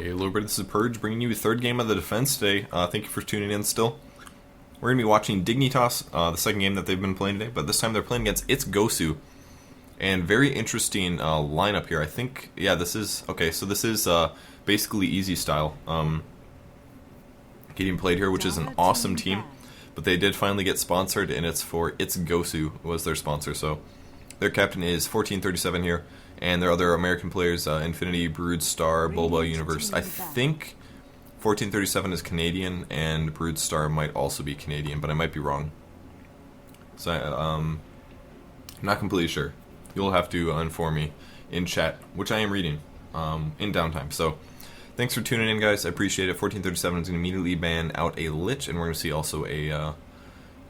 Hey, hello everybody, this is Purge, bringing you a third game of the defense today. Thank you for tuning in still. We're going to be watching Dignitas, the second game that they've been playing today, but this time they're playing against It's GoSu. And very interesting lineup here. I think, yeah, this is, okay, so this is basically easy style getting played here, which is an awesome team. But they did finally get sponsored, and it's for It's GoSu was their sponsor. So their captain is 1437 here. And their other American players, Infinity, Brood, Star, Bulba, Universe. I think 1437 is Canadian, and Brood Star might also be Canadian, but I might be wrong. So I'm not completely sure. You'll have to inform me in chat, which I am reading in downtime. So thanks for tuning in, guys. I appreciate it. 1437 is going to immediately ban out a Lich, and we're going to see also a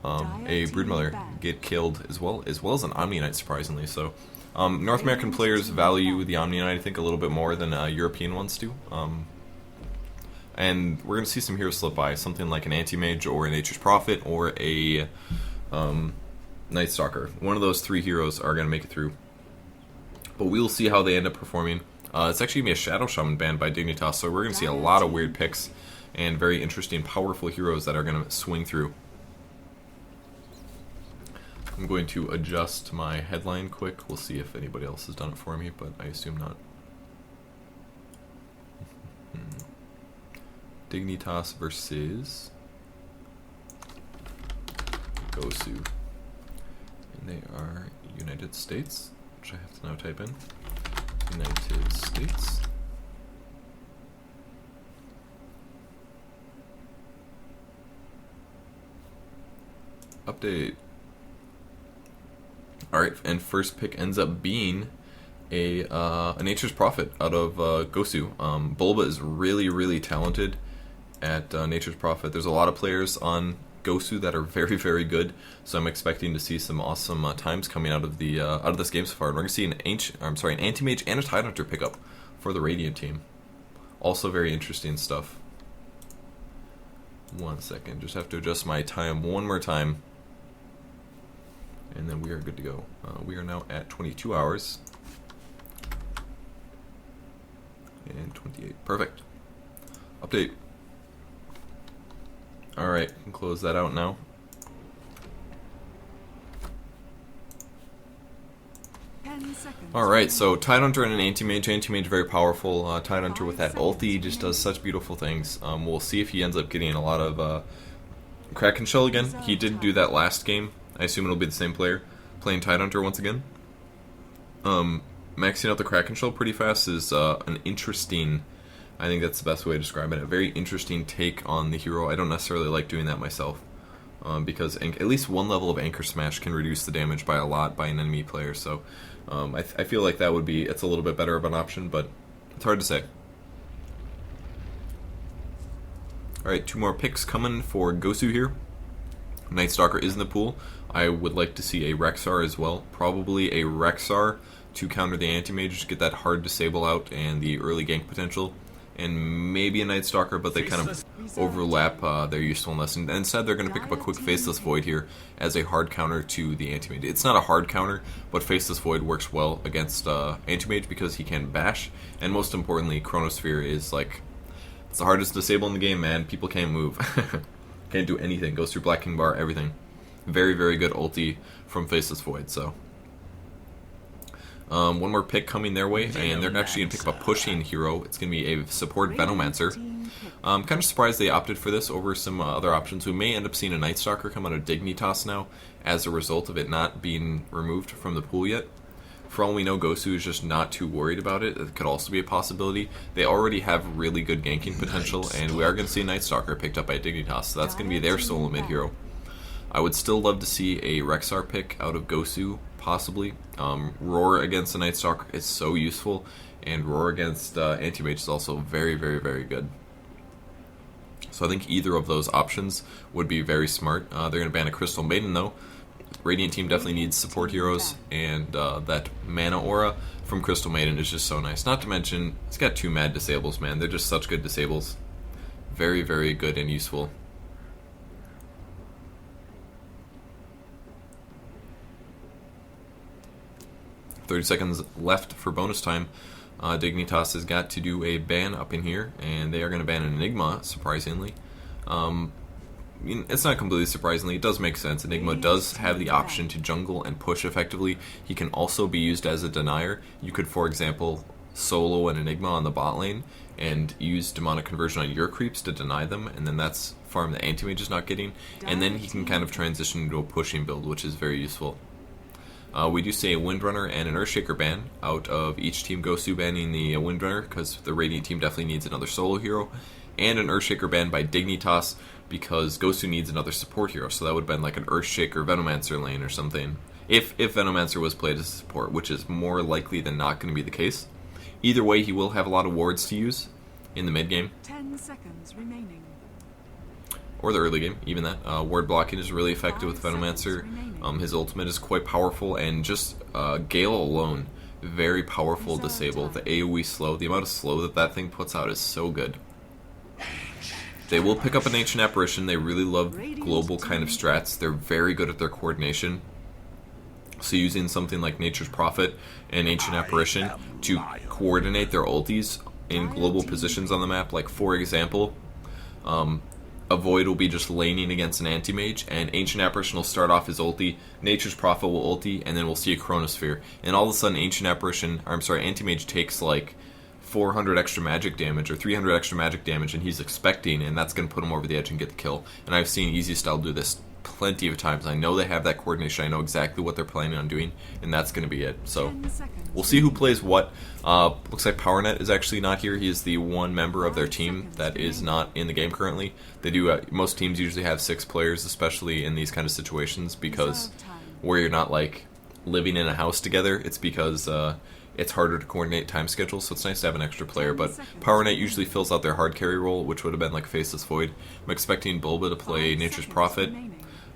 Broodmother get killed as well as an Omni Knight, surprisingly. So. North American players value the Omni Knight, I think, a little bit more than European ones do. And we're going to see some heroes slip by, something like an Anti-Mage or a Nature's Prophet or a Night Stalker. One of those three heroes are going to make it through. But we'll see how they end up performing. It's actually going to be a Shadow Shaman banned by Dignitas, so we're going to see a lot of weird picks and very interesting, powerful heroes that are going to swing through. I'm going to adjust my headline quick. We'll see if anybody else has done it for me, but I assume not. Dignitas versus GoSu. And they are United States, which I have to now type in. United States. Update. Alright, and first pick ends up being a Nature's Prophet out of GoSu. Bulba is really, really talented at Nature's Prophet. There's a lot of players on GoSu that are very, very good, so I'm expecting to see some awesome times coming out of this game so far. And we're going to see an Anti-Mage and a Tidehunter pickup for the Radiant team. Also very interesting stuff. 1 second, just have to adjust my time one more time. And then we are good to go. We are now at 22 hours. And 28. Perfect. Update. Alright, can close that out now. Alright, so Tidehunter and an Anti-Mage. Anti-Mage very powerful. Tidehunter with that ulti just does such beautiful things. We'll see if he ends up getting a lot of Kraken Shell again. He did do that last game. I assume it'll be the same player playing Tidehunter once again. Maxing out the Kraken Shell pretty fast is an interesting, I think that's the best way to describe it, a very interesting take on the hero. I don't necessarily like doing that myself, because at least one level of Anchor Smash can reduce the damage by a lot by an enemy player, so I feel like that would be, it's a little bit better of an option, but it's hard to say. Alright, 2 more picks coming for GoSu here. Night Stalker is in the pool. I would like to see a Rexar as well. Probably a Rexar to counter the Anti-Mage, to get that hard disable out and the early gank potential. And maybe a Night Stalker, but they kind of overlap their usefulness. And instead they're going to pick up a quick Faceless Void here as a hard counter to the Anti-Mage. It's not a hard counter, but Faceless Void works well against Anti-Mage because he can bash. And most importantly, Chronosphere is like, it's the hardest disable in the game, man. People can't move. Can't do anything. Goes through Black King Bar, everything. Very, very good ulti from Faceless Void, so. One more pick coming their way, and they're actually going to pick up a pushing hero. It's going to be a support Venomancer. Kind of surprised they opted for this over some other options. We may end up seeing a Night Stalker come out of Dignitas now as a result of it not being removed from the pool yet. For all we know, GoSu is just not too worried about it. It could also be a possibility. They already have really good ganking potential, and we are going to see a Night Stalker picked up by Dignitas, so that's going to be their solo mid hero. I would still love to see a Rexar pick out of GoSu, possibly. Roar against the Night Stalker is so useful, and Roar against Anti-Mage is also very, very, very good. So I think either of those options would be very smart. They're going to ban a Crystal Maiden, though. Radiant team definitely needs support heroes, and that mana aura from Crystal Maiden is just so nice. Not to mention, it's got 2 mad disables, man. They're just such good disables. Very, very good and useful. 30 seconds left for bonus time. Dignitas has got to do a ban up in here, and they are going to ban an Enigma, surprisingly. It's not completely surprisingly, it does make sense. Enigma does have the option to jungle and push effectively. He can also be used as a denier. You could, for example, solo an Enigma on the bot lane and use Demonic Conversion on your creeps to deny them, and then that's farm the anti-mage is not getting, and then he can kind of transition into a pushing build, which is very useful. We do see a Windrunner and an Earthshaker ban out of each team. GoSu banning the Windrunner because the Radiant team definitely needs another solo hero, and an Earthshaker ban by Dignitas because GoSu needs another support hero. So that would have been like an Earthshaker Venomancer lane or something. If Venomancer was played as a support, which is more likely than not going to be the case. Either way, he will have a lot of wards to use in the mid game. 10 seconds remaining. Or the early game, even that. Ward blocking is really effective with Venomancer. His ultimate is quite powerful, and just Gale alone, very powerful disable. The AoE slow, the amount of slow that that thing puts out is so good. They will pick up an Ancient Apparition. They really love global kind of strats. They're very good at their coordination. So using something like Nature's Prophet and Ancient Apparition to coordinate their ultis in global positions on the map, like for example, a Void will be just laning against an Anti-Mage, and Ancient Apparition will start off his ulti, Nature's Prophet will ulti, and then we'll see a Chronosphere. And all of a sudden, Anti-Mage takes like 400 extra magic damage or 300 extra magic damage, and he's expecting, and that's going to put him over the edge and get the kill. And I've seen Easy Style do this plenty of times. I know they have that coordination. I know exactly what they're planning on doing, and that's going to be it. So we'll see who plays what. Looks like PowerNet is actually not here. He is the one member of their team that is not in the game currently. They do. Most teams usually have 6 players, especially in these kind of situations, because where you're not like living in a house together, it's because it's harder to coordinate time schedules, so it's nice to have an extra player. But PowerNet usually fills out their hard carry role, which would have been like Faceless Void. I'm expecting Bulba to play Nature's Prophet.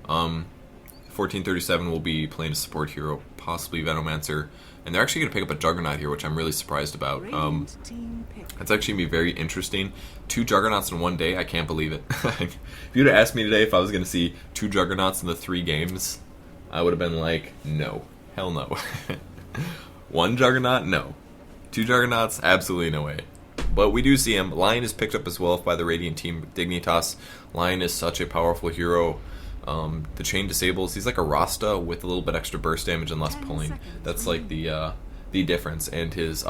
1437 will be playing a support hero, possibly Venomancer, and they're actually going to pick up a Juggernaut here, which I'm really surprised about. It's actually going to be very interesting. 2 Juggernauts in one day, I can't believe it. If you'd have asked me today if I was going to see 2 Juggernauts in the 3 games, I would have been like, no. Hell no. 1 Juggernaut? No. 2 Juggernauts? Absolutely no way. But we do see him. Lion is picked up as well by the Radiant team, Dignitas. Lion is such a powerful hero. The chain disables. He's like a Rasta with a little bit extra burst damage and less pulling. That's like the difference. And he's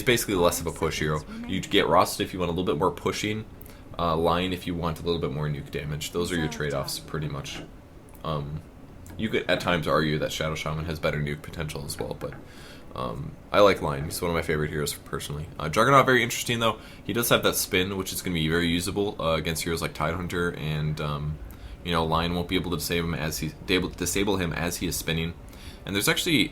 basically less of a push hero. You get Rasta if you want a little bit more pushing. Lion if you want a little bit more nuke damage. Those are your trade-offs pretty much. You could at times argue that Shadow Shaman has better nuke potential as well, but I like Lion. He's one of my favorite heroes personally. Juggernaut, very interesting though. He does have that spin, which is going to be very usable against heroes like Tidehunter, and Lion won't be able to disable him as he is spinning. And it's actually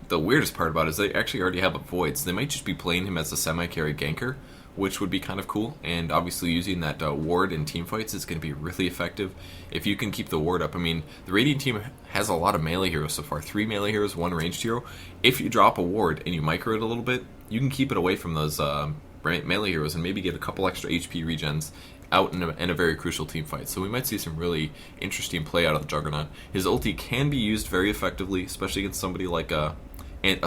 the weirdest part about it is they actually already have a Void, so they might just be playing him as a semi-carry ganker, which would be kind of cool. And obviously using that ward in teamfights is going to be really effective if you can keep the ward up. I mean, the Radiant team has a lot of melee heroes so far. 3 melee heroes, 1 ranged hero. If you drop a ward and you micro it a little bit, you can keep it away from those melee heroes and maybe get a couple extra HP regens out in a very crucial team fight. So we might see some really interesting play out of the Juggernaut. His ulti can be used very effectively, especially against somebody like a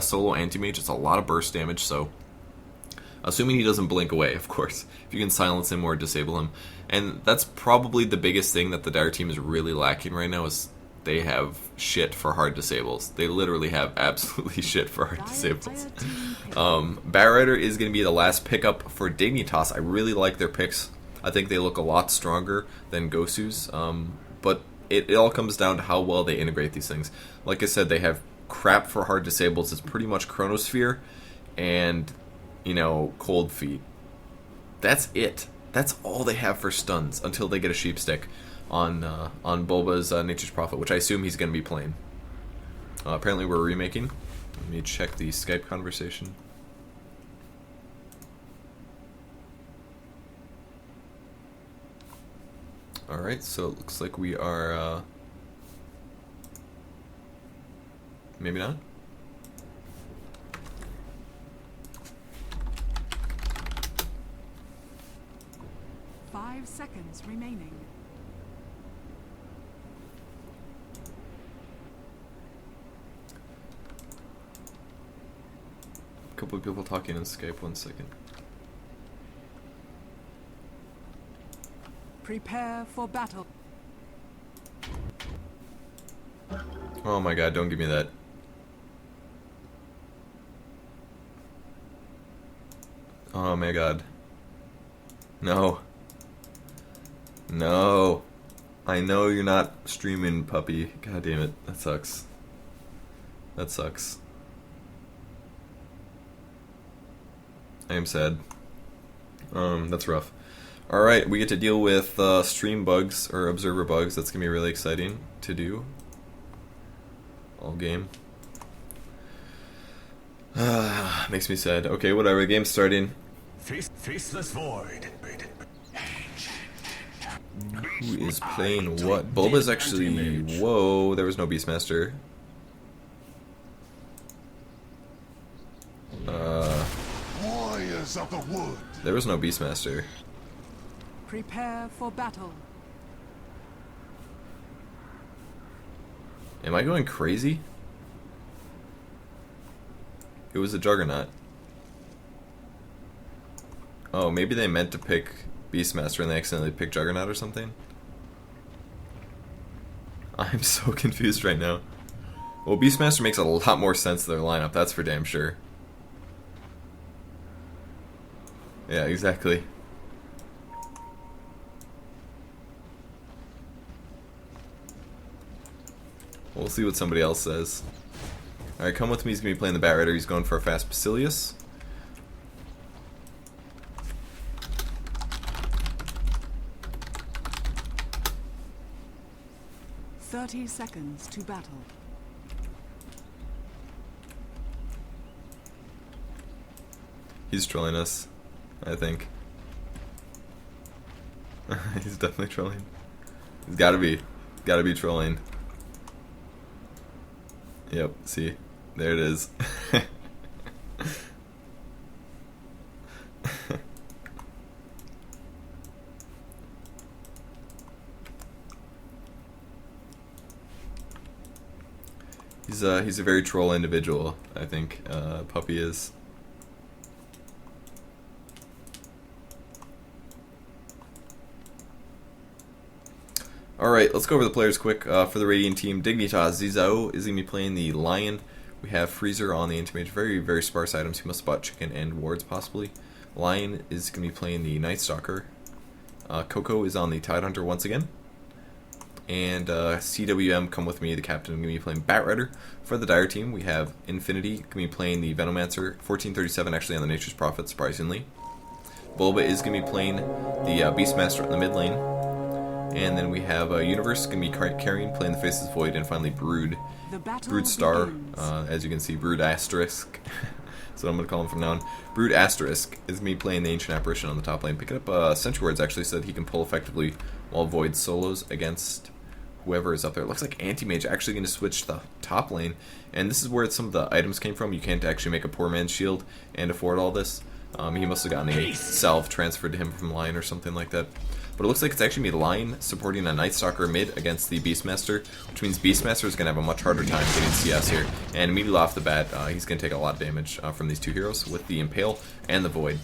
solo anti-mage. It's a lot of burst damage, so assuming he doesn't blink away, of course, if you can silence him or disable him. And that's probably the biggest thing that the Dire team is really lacking right now is they have shit for hard disables. They literally have absolutely shit for hard disables. Batrider is going to be the last pickup for Dignitas. I really like their picks. I think they look a lot stronger than GoSu's, but it all comes down to how well they integrate these things. Like I said, they have crap for hard disables. It's pretty much Chronosphere and Cold Feet. That's it. That's all they have for stuns until they get a Sheep Stick on Bulba's Nature's Prophet, which I assume he's going to be playing. Apparently we're remaking. Let me check the Skype conversation. Alright, so it looks like we are, maybe not? Five seconds remaining. A couple of people talking on Skype, 1 second. Prepare for battle. Oh my god, don't give me that. Oh my god. No. No. I know you're not streaming, puppy. God damn it. That sucks. That sucks. I am sad. That's rough. Alright, we get to deal with stream bugs, or observer bugs. That's going to be really exciting to do. All game. Makes me sad. Okay, whatever. The game's starting. Faceless void. Who is playing what? Bulba's actually... Whoa, there was no Beastmaster. Warriors of the wood. There was no Beastmaster. Prepare for battle. Am I going crazy? It was a Juggernaut. Oh, maybe they meant to pick Beastmaster and they accidentally picked Juggernaut or something? I'm so confused right now. Well, Beastmaster makes a lot more sense to their lineup, that's for damn sure. Yeah, exactly. We'll see what somebody else says. Alright, come with me. He's going to be playing the Bat Rider. He's going for a fast Basilius. "30 seconds to battle." He's trolling us, I think. He's definitely trolling. He's gotta be trolling. Yep, see? There it is. He's a very troll individual, I think, Puppy is. Alright, let's go over the players quick. For the Radiant team, Dignitas, Zizao is going to be playing the Lion. We have Freezer on the Anti-Mage. Very, very sparse items. He must have bought Chicken and Wards, possibly. Lion is going to be playing the Night Stalker. Coco is on the Tidehunter once again. And CWM, come with me, the captain, going to be playing Bat Rider. For the Dire team, we have Infinity, going to be playing the Venomancer. 1437 actually on the Nature's Prophet, surprisingly. Bulba is going to be playing the Beastmaster in the mid lane. And then we have Universe, going to be carrying, playing the Faceless Void, and finally Brood. Brood Star, as you can see, Brood Asterisk. That's what I'm going to call him from now on. Brood Asterisk is me playing the Ancient Apparition on the top lane. Picking up Sentry Wards actually said he can pull effectively while Void solos against whoever is up there. It looks like Anti-Mage actually going to switch the top lane. And this is where some of the items came from. You can't actually make a poor man's shield and afford all this. He must have gotten a salve transferred to him from Lion or something like that. But it looks like it's actually going to be Lion supporting a Night Stalker mid against the Beastmaster, which means Beastmaster is going to have a much harder time getting CS here. And immediately off the bat, he's going to take a lot of damage from these two heroes with the Impale and the Void.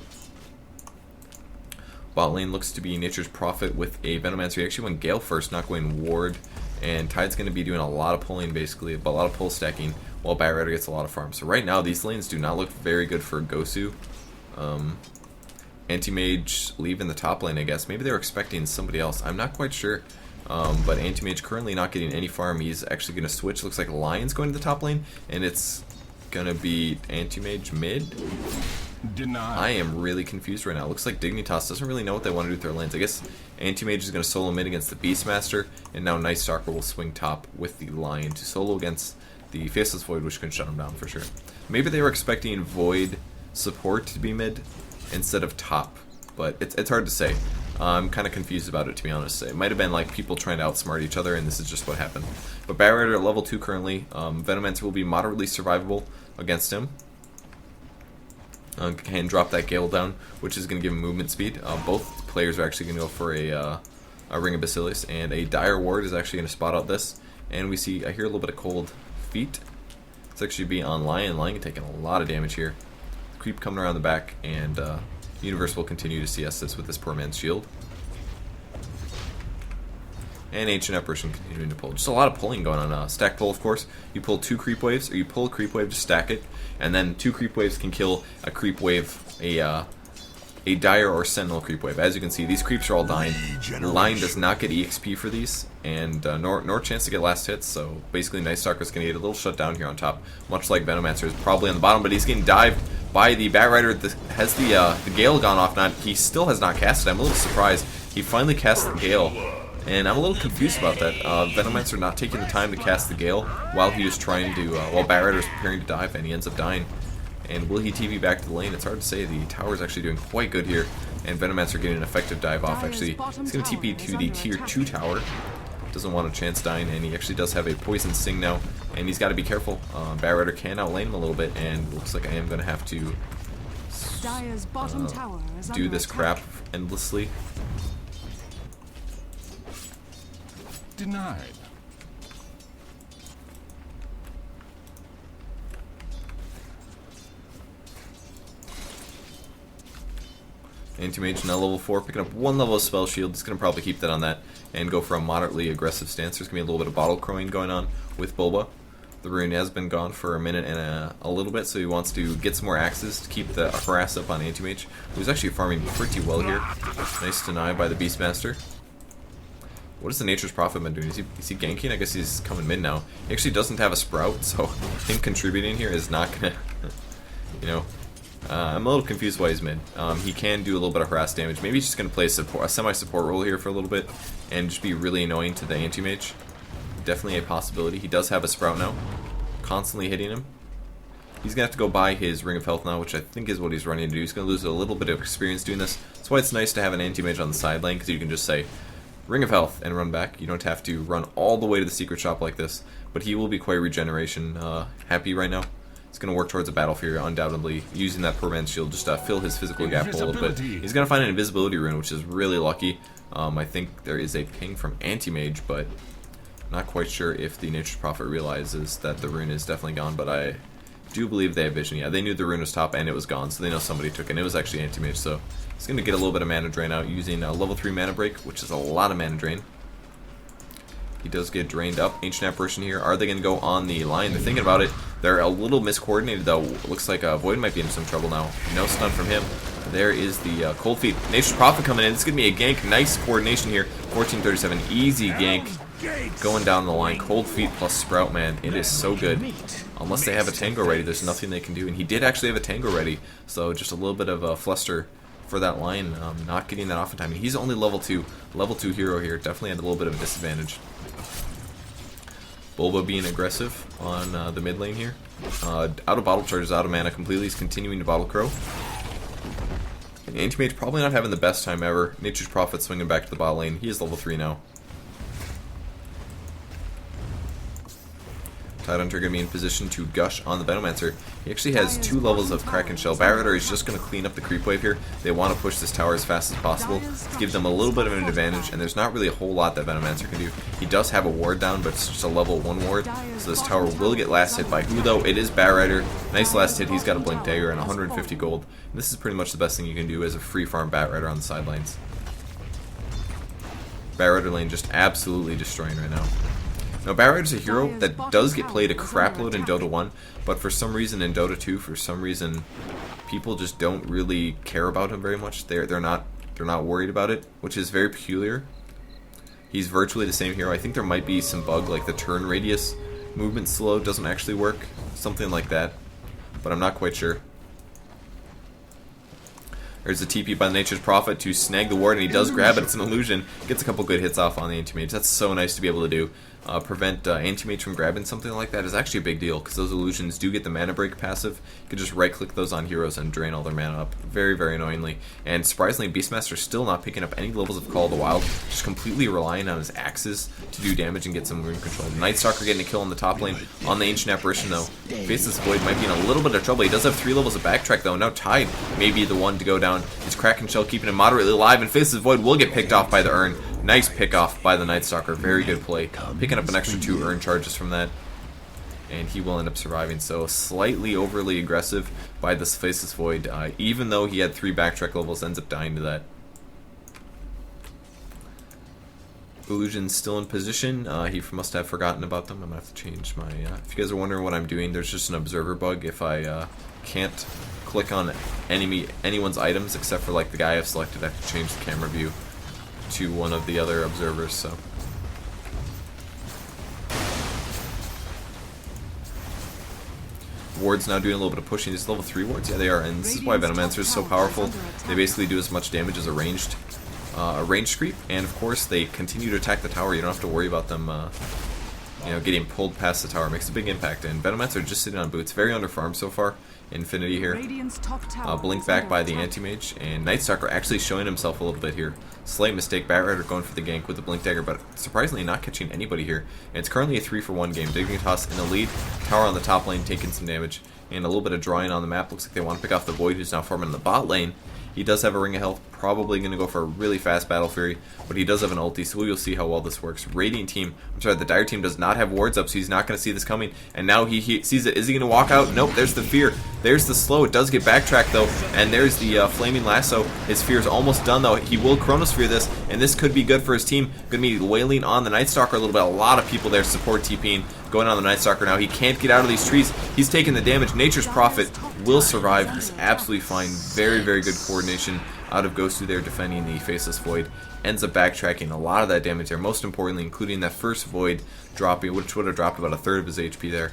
Bot lane looks to be Nature's Prophet with a Venomancer. He actually went Gale first, not going Ward. And Tide's going to be doing a lot of pulling, basically, a lot of pull stacking, while Bat Rider gets a lot of farm. So right now, these lanes do not look very good for GoSu. Anti-Mage leaving the top lane, I guess. Maybe they were expecting somebody else. I'm not quite sure. But Anti-Mage currently not getting any farm. He's actually going to switch. Looks like Lion's going to the top lane. And it's going to be Anti-Mage mid. Denied. I am really confused right now. It looks like Dignitas doesn't really know what they want to do with their lanes. I guess Anti-Mage is going to solo mid against the Beastmaster. And now Night Stalker will swing top with the Lion to solo against the Faceless Void, which can shut him down for sure. Maybe they were expecting Void support to be mid instead of top, but it's hard to say. I'm kind of confused about it, to be honest. It might have been like people trying to outsmart each other, and this is just what happened. But Bat Rider at level 2 currently. Venomancer will be moderately survivable against him. Can drop that Gale down, which is going to give him movement speed. Both players are actually going to go for a Ring of Basilius, and a Dire Ward is actually going to spot out this. And we see, I hear a little bit of Cold Feet. It's actually be on Lion. Lion taking a lot of damage here. creep coming around the back, and Universe will continue to CS this with this poor man's shield. And Ancient Apparition continuing to pull. Just a lot of pulling going on. Stack pull, of course. You pull 2 creep waves, or you pull a creep wave to stack it, and then 2 creep waves can kill a creep wave, a Dire or Sentinel creep wave. As you can see, these creeps are all dying. The line does not get EXP for these, and nor chance to get last hits, so basically Night Stalker's going to get a little shutdown here on top, much like Venomancer is probably on the bottom, but he's getting dived by the Bat Rider. Has the Gale gone off? Not. He still has not casted. I'm a little surprised. He finally cast the Gale. And I'm a little confused about that. Venomancer not taking the time to cast the Gale while he was trying to, while Bat Rider is preparing to dive, and he ends up dying. And will he TV back to the lane? It's hard to say. The tower is actually doing quite good here, and Venomancer getting an effective dive off. Actually, he's going to TP to the tier 2 tower. Doesn't want a chance dying, and he actually does have a poison sting now, and he's got to be careful. Bat Rider can outlane him a little bit, and looks like I am going to have to do this crap endlessly. Denied. Anti-Mage now level 4, picking up 1 level of Spell Shield. He's going to probably keep that on that and go for a moderately aggressive stance. There's going to be a little bit of bottle crowing going on with Bulba. The rune has been gone for a minute and a little bit, so he wants to get some more axes to keep the harass up on Anti-Mage, who's actually farming pretty well here. Nice deny by the Beastmaster. What has the Nature's Prophet been doing? Is he ganking? I guess he's coming mid now. He actually doesn't have a Sprout, so him contributing here is not going to, you know, I'm a little confused why he's mid. He can do a little bit of harass damage. Maybe he's just going to play a semi-support role here for a little bit and just be really annoying to the Anti-Mage. Definitely a possibility. He does have a Sprout now, constantly hitting him. He's going to have to go buy his Ring of Health now, which I think is what he's running to do. He's going to lose a little bit of experience doing this. That's why it's nice to have an Anti-Mage on the side lane, because you can just say, Ring of Health, and run back. You don't have to run all the way to the secret shop like this, but he will be quite regeneration happy right now. He's going to work towards a Battle Fury, undoubtedly, using that poor man's shield just to fill his physical gap a little bit. He's going to find an invisibility rune, which is really lucky. I think there is a ping from Anti-Mage, but not quite sure if the Nature's Prophet realizes that the rune is definitely gone, but I do believe they have vision. Yeah, they knew the rune was top and it was gone, so they know somebody took it, and it was actually Anti-Mage, so he's going to get a little bit of mana drain out using a level 3 mana break, which is a lot of mana drain. He does get drained up. Ancient Apparition here. Are they going to go on the line? They're thinking about it. They're a little miscoordinated, though. Looks like Void might be in some trouble now. No stun from him. There is the Cold Feet. Nature's Prophet coming in. This is going to be a gank. Nice coordination here. 1437. Easy gank. Going down the line. Cold Feet plus Sprout, man. It is so good. Unless they have a Tango ready, there's nothing they can do. And he did actually have a Tango ready. So just a little bit of a fluster for that line. Not getting that off in time. And he's only level 2 hero here. Definitely had a little bit of a disadvantage. Bulba being aggressive on the mid lane here. Out of bottle charges, out of mana completely. He's continuing to bottle crow. And Anti-Mage probably not having the best time ever. Nature's Prophet swinging back to the bot lane. He is level 3 now. Tidehunter going to be in position to gush on the Venomancer. He actually has 2 levels of Kraken Shell. Bat Rider is just going to clean up the creep wave here. They want to push this tower as fast as possible to give them a little bit of an advantage, and there's not really a whole lot that Venomancer can do. He does have a ward down, but it's just a level 1 ward, so this tower will get last hit by who, though? It is Bat Rider. Nice last hit. He's got a Blink Dagger and 150 gold. And this is pretty much the best thing you can do as a free farm Bat Rider on the sidelines. Bat Rider lane just absolutely destroying right now. Now, Bat Rider's a hero that does get played a crapload in Dota 1, but for some reason in Dota 2, for some reason, people just don't really care about him very much. They're not worried about it, which is very peculiar. He's virtually the same hero. I think there might be some bug, like the turn radius movement slow doesn't actually work, something like that, but I'm not quite sure. There's a TP by the Nature's Prophet to snag the ward, and he does grab it. It's an illusion. Gets a couple good hits off on the Anti-Mage. That's so nice to be able to do. Prevent Anti-Mage from grabbing something like that is actually a big deal, because those illusions do get the mana break passive. You can just right-click those on heroes and drain all their mana up. Very, very annoyingly. And surprisingly, Beastmaster still not picking up any levels of Call of the Wild, just completely relying on his axes to do damage and get some rune control. Night Stalker getting a kill on the top lane. On the Ancient Apparition, though, Faceless Void might be in a little bit of trouble. He does have 3 levels of backtrack, though. Now Tide may be the one to go down. His Kraken Shell keeping him moderately alive, and Faceless Void will get picked off by the Urn. Nice pick off by the Night Stalker. Very good play. Picking up an extra 2 Urn charges from that. and he will end up surviving. So slightly overly aggressive by this Faceless Void, even though he had 3 backtrack levels, ends up dying to that. Illusion's still in position. He must have forgotten about them. I'm gonna have to change my. If you guys are wondering what I'm doing, there's just an observer bug. If I can't click on anyone's items except for like the guy I've selected, I have to change the camera view to one of the other observers. So. Wards now doing a little bit of pushing. These level 3 wards, yeah, they are, and this is why Venomancer is so powerful. They basically do as much damage as a ranged creep, and of course they continue to attack the tower. You don't have to worry about them, getting pulled past the tower. It makes a big impact. And Venomancer just sitting on boots, very underfarmed so far. Infinity here, blink back by the Anti-Mage, and Nightstalker actually showing himself a little bit here. Slight mistake, Batrider going for the gank with the Blink Dagger, but surprisingly not catching anybody here. And it's currently a 3-for-1 game. Dignitas in the lead, tower on the top lane taking some damage, and a little bit of drawing on the map. Looks like they want to pick off the Void, who's now farming in the bot lane. He does have a Ring of Health, probably going to go for a really fast Battle Fury, but he does have an ulti, so we'll see how well this works. Radiant team, the Dire team does not have wards up, so he's not going to see this coming, and now he sees it. Is he going to walk out? Nope, there's the Fear. There's the slow. It does get backtracked, though, and there's the Flaming Lasso. His Fear is almost done, though. He will Chronosphere this, and this could be good for his team. Going to be wailing on the Nightstalker a little bit. A lot of people there support TPing. Going on the Nightstalker now. He can't get out of these trees. He's taking the damage. Nature's Prophet will survive. He's absolutely fine. Very, very good coordination out of GoSu there defending the Faceless Void. Ends up backtracking a lot of that damage there. Most importantly, including that first Void dropping, which would have dropped about a third of his HP there.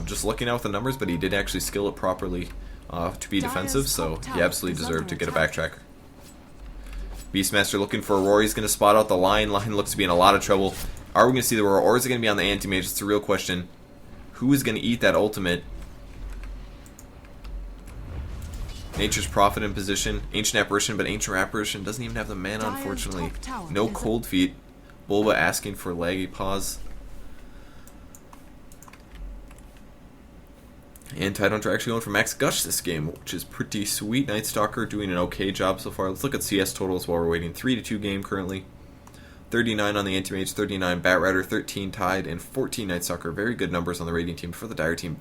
Just looking out with the numbers, but he did actually skill it properly to be defensive, so he absolutely deserved to get a backtracker. Beastmaster looking for Aurora. He's going to spot out the line. Line looks to be in a lot of trouble. Are we going to see the Aurora, or is it going to be on the Anti-Mage? It's a real question. Who is going to eat that ultimate? Nature's Prophet in position. Ancient Apparition, but Ancient Apparition doesn't even have the mana, unfortunately. No Cold Feet. Bulba asking for Laggy Paws. And Tidehunter actually going for Max Gush this game, which is pretty sweet. Nightstalker doing an okay job so far. Let's look at CS totals while we're waiting. 3-2 game currently. 39 on the Anti-Mage, 39 Batrider, 13 Tide, and 14 Nightstalker. Very good numbers on the Radiant team. For the Dire team,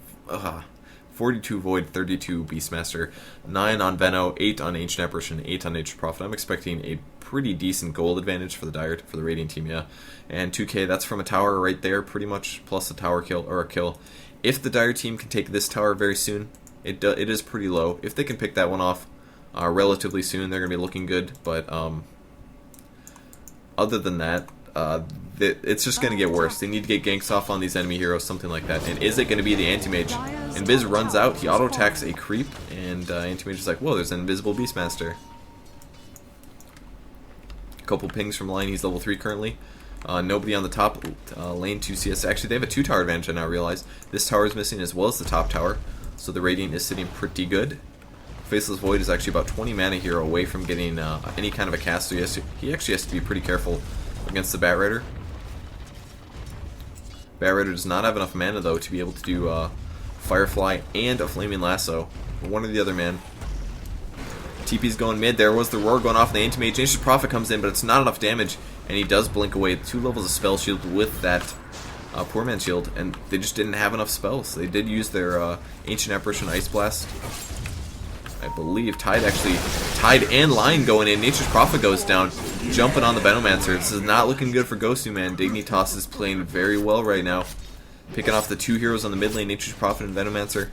42 Void, 32 Beastmaster, 9 on Veno, 8 on Ancient Apparition, 8 on Nature's Prophet. I'm expecting a pretty decent gold advantage for the Dire, for the Radiant team, yeah. And 2k, that's from a tower right there, pretty much, plus a tower kill, or a kill. If the Dire team can take this tower very soon, it is pretty low. If they can pick that one off relatively soon, they're going to be looking good, but other than that, it's just going to get worse. They need to get ganks off on these enemy heroes, something like that. And is it going to be the Anti-Mage? And Biz runs out, he auto-attacks a creep, and Anti-Mage is like, whoa, there's an invisible Beastmaster. A couple pings from line, he's level 3 currently. Nobody on the top lane 2 CS. Actually, they have a 2-tower advantage, I now realize. This tower is missing as well as the top tower, so the Radiant is sitting pretty good. Faceless Void is actually about 20 mana here away from getting any kind of a cast, so he actually has to be pretty careful against the Batrider. Batrider does not have enough mana, though, to be able to do Firefly and a Flaming Lasso. One or the other, man. TP's going mid. There was the roar going off. The Anti-Mage. Nature's Prophet comes in, but it's not enough damage, and he does blink away 2 levels of spell shield with that Poor Man shield, and they just didn't have enough spells. They did use their Ancient Apparition Ice Blast. I believe Tide and Line going in. Nature's Prophet goes down, jumping on the Venomancer. This is not looking good for GoSu, man. Dignitas is playing very well right now. Picking off the 2 heroes on the mid lane, Nature's Prophet and Venomancer.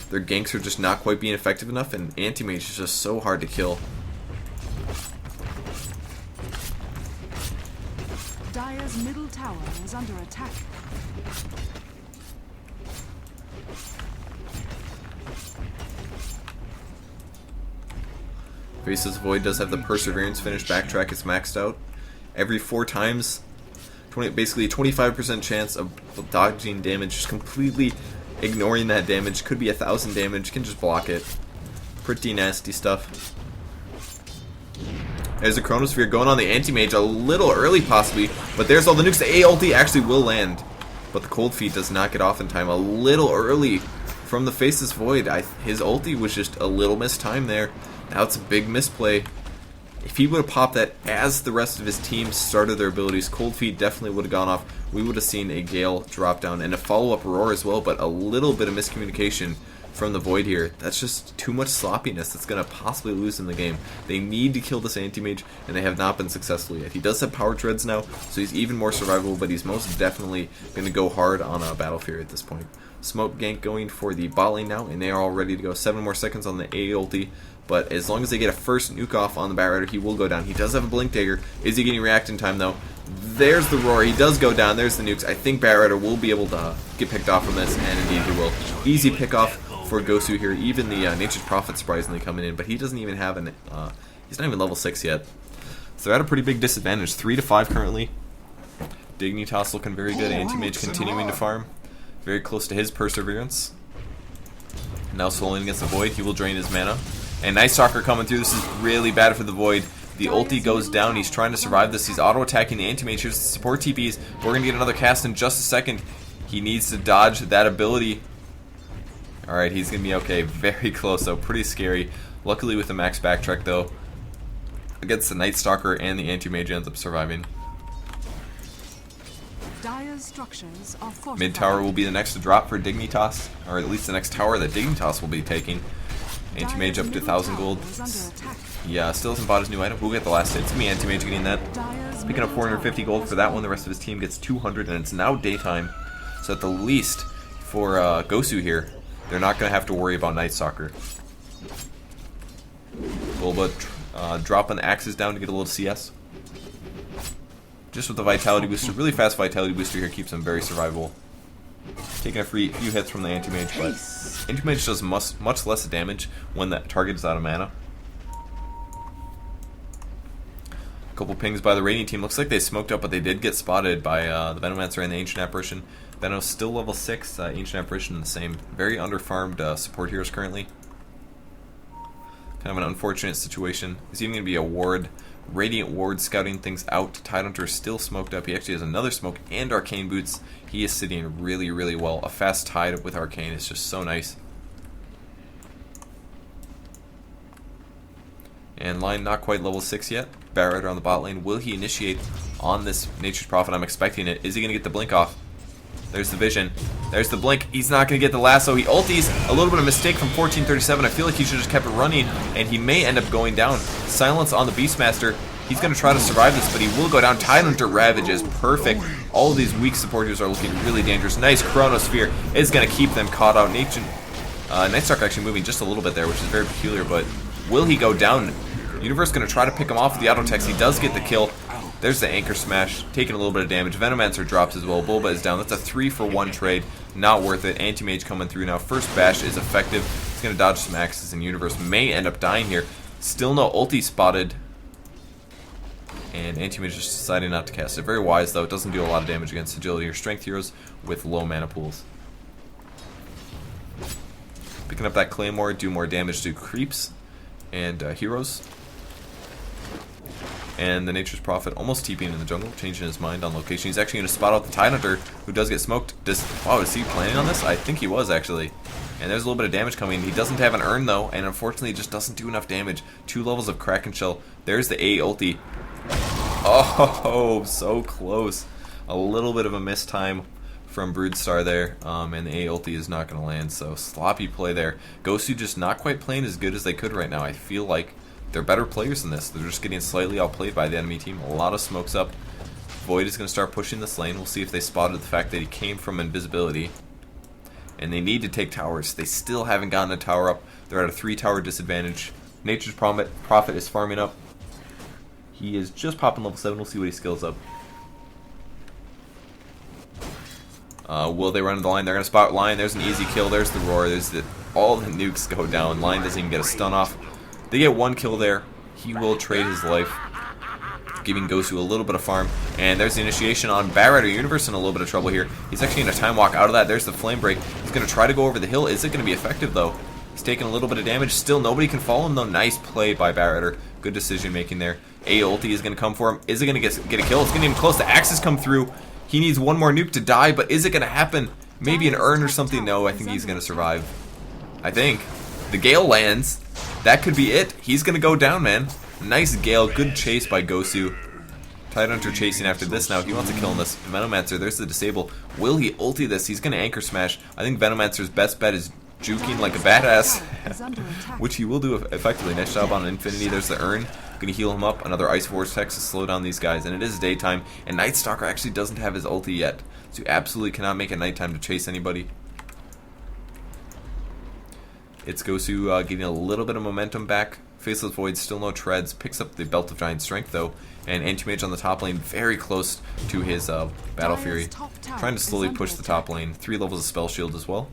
Their ganks are just not quite being effective enough, and Anti-Mage is just so hard to kill. Dire's middle tower is under attack. Faceless Void does have the Perseverance finish. Backtrack is maxed out. Every 4 times, basically a 25% chance of dodging damage, just completely ignoring that damage. Could be 1,000 damage, can just block it. Pretty nasty stuff. There's a Chronosphere going on the Anti-Mage a little early possibly, but there's all the nukes. The A ulti actually will land, but the Cold Feet does not get off in time. A little early from the Faceless Void. His ulti was just a little missed time there. Now it's a big misplay. If he would have popped that as the rest of his team started their abilities, Cold Feet definitely would have gone off. We would have seen a Gale drop down and a follow-up Roar as well, but a little bit of miscommunication from the Void here. That's just too much sloppiness that's going to possibly lose in the game. They need to kill this Anti-Mage, and they have not been successful yet. He does have Power Treads now, so he's even more survivable, but he's most definitely going to go hard on a Battle Fury at this point. Smoke gank going for the bot lane now, and they are all ready to go. 7 more seconds on the A ulti, but as long as they get a first nuke off on the Bat Rider, he will go down. He does have a Blink Dagger. Is he getting react in time, though? There's the Roar. He does go down. There's the nukes. I think Bat Rider will be able to get picked off from this, and indeed he will. Easy pick off for GoSu here. Even the Nature's Prophet surprisingly coming in, but he doesn't even have an... he's not even level 6 yet. So they're at a pretty big disadvantage. 3-5 currently. Dignitas looking very good. Anti-Mage continuing to farm. Very close to his Perseverance. Now soloing against the Void. He will drain his mana. And Night Stalker coming through. This is really bad for the Void. The ulti goes down. He's trying to survive this. He's auto-attacking the Anti-Mage. Here's the support TPs. We're going to get another cast in just a second. He needs to dodge that ability. Alright, he's going to be okay. Very close, though. Pretty scary. Luckily with the max backtrack, though, against the Night Stalker and the Anti-Mage ends up surviving. Dire's structures are fortified. Mid tower will be the next to drop for Dignitas, or at least the next tower that Dignitas will be taking. Anti-Mage up to 1,000 gold. Yeah, still hasn't bought his new item. We'll get the last hit. It's going to be Anti-Mage getting that. Picking up 450 gold for that one. The rest of his team gets 200, and it's now daytime. So at the least, for GoSu here, they're not going to have to worry about Night Stalker. Bulba dropping the axes down to get a little CS. Just with the Vitality Booster. Really fast Vitality Booster here keeps him very survivable. Taking a few hits from the Anti-Mage, but Anti-Mage does much less damage when that target is out of mana. A couple pings by the Radiant team. Looks like they smoked up, but they did get spotted by the Venomancer and the Ancient Apparition. Venom's still level 6, Ancient Apparition the same. Very underfarmed support heroes currently. Kind of an unfortunate situation. There's even going to be a ward. Radiant ward scouting things out. Tidehunter is still smoked up. He actually has another smoke and Arcane Boots. He is sitting really, really well. A fast Tide with Arcane is just so nice. And line not quite level 6 yet. Bat Rider on the bot lane. Will he initiate on this Nature's Prophet? I'm expecting it. Is he going to get the blink off? There's the vision. There's the blink. He's not going to get the lasso. He ulties. A little bit of mistake from 1437. I feel like he should have just kept it running, and he may end up going down. Silence on the Beastmaster. He's going to try to survive this, but he will go down. Tidehunter ravages. Perfect. All of these weak supporters are looking really dangerous. Nice Chronosphere is going to keep them caught out. Night Stalker actually moving just a little bit there, which is very peculiar, but will he go down? Universe going to try to pick him off with the auto text. He does get the kill. There's the Anchor Smash, taking a little bit of damage. Venomancer drops as well. Bulba is down. That's a 3-for-1 trade. Not worth it. Anti-Mage coming through now. First bash is effective. He's going to dodge some axes, and Universe may end up dying here. Still no ulti spotted. And Anti-Mage is deciding not to cast it. Very wise, though. It doesn't do a lot of damage against agility or strength heroes with low mana pools. Picking up that Claymore, do more damage to creeps and heroes. And the Nature's Prophet almost TPing in the jungle, changing his mind on location. He's actually going to spot out the Tidehunter, who does get smoked. Wow, is he planning on this? I think he was, actually. And there's a little bit of damage coming. He doesn't have an urn, though, and unfortunately just doesn't do enough damage. 2 levels of Kraken Shell. There's the A ulti. Oh, so close. A little bit of a missed time from Broodstar there, and the A ulti is not going to land, so sloppy play there. GoSu just not quite playing as good as they could right now. I feel like they're better players than this. They're just getting slightly outplayed by the enemy team. A lot of smokes up. Void is going to start pushing this lane. We'll see if they spotted the fact that he came from invisibility. And they need to take towers. They still haven't gotten a tower up. They're at a 3-tower disadvantage. Nature's Prophet is farming up. He is just popping level 7. We'll see what he skills up. Will they run to the line? They're going to spot line. There's an easy kill. There's the roar. All the nukes go down. Line doesn't even get a stun off. They get 1 kill there. He will trade his life, giving GoSu a little bit of farm. And there's the initiation on Bat Rider. Universe in a little bit of trouble here. He's actually going to time walk out of that. There's the flame break. He's going to try to go over the hill. Is it going to be effective, though? He's taking a little bit of damage. Still, nobody can follow him, though. Nice play by Bat Rider. Good decision making there. A ulti is going to come for him. Is it going to get a kill? It's getting close. The axes come through. He needs 1 more nuke to die, but is it going to happen? Maybe an urn or something? No, I think he's going to survive. I think. The Gale lands. That could be it. He's going to go down, man. Nice Gale, good chase by GoSu. Tidehunter chasing after this now. He wants to kill him this. Venomancer, there's the disable. Will he ulti this? He's going to anchor smash. I think Venomancer's best bet is juking like a badass, which he will do effectively. Nice job on Infinity. There's the urn. Going to heal him up. Another Ice Vortex to slow down these guys. And it is daytime. And Night Stalker actually doesn't have his ulti yet. So you absolutely cannot make it nighttime to chase anybody. It's GoSu getting a little bit of momentum back. Faceless Void, still no treads. Picks up the Belt of Giant Strength though. And Anti-Mage on the top lane, very close to his Battle Fury. Trying to slowly push the top lane. 3 levels of Spell Shield as well.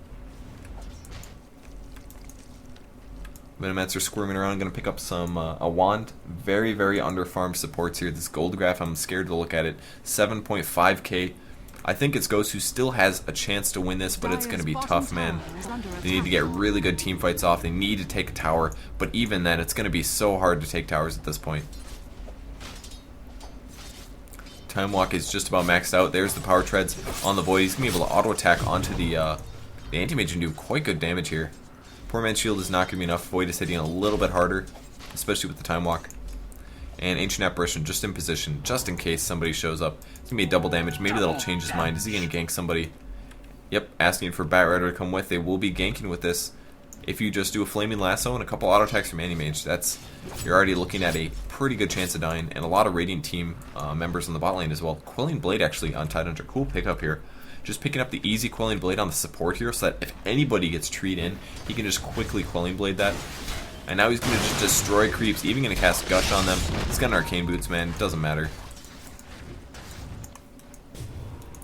Venomancer squirming around, going to pick up some a wand. Very, very under-farmed supports here. This gold graph, I'm scared to look at it. 7.5k. I think it's GoSu still has a chance to win this, but it's going to be tough, man. They need to get really good team fights off. They need to take a tower, but even then, it's going to be so hard to take towers at this point. Time Walk is just about maxed out. There's the power treads on the Void. He's going to be able to auto-attack onto the Anti-Mage and do quite good damage here. Poor Man's Shield is not going to be enough. Void is hitting a little bit harder, especially with the Time Walk. And Ancient Apparition just in position, just in case somebody shows up. It's going to be a double damage. Maybe that'll change his mind. Is he going to gank somebody? Yep, asking for Batrider to come with. They will be ganking with this. If you just do a Flaming Lasso and a couple auto attacks from Anti-Mage, you're already looking at a pretty good chance of dying. And a lot of Radiant team members on the bot lane as well. Quelling Blade actually on Tidehunter. Cool pickup here. Just picking up the easy Quelling Blade on the support here so that if anybody gets treed in, he can just quickly Quelling Blade that. And now he's going to just destroy creeps, even going to cast Gush on them. He's got an Arcane Boots, man. It doesn't matter.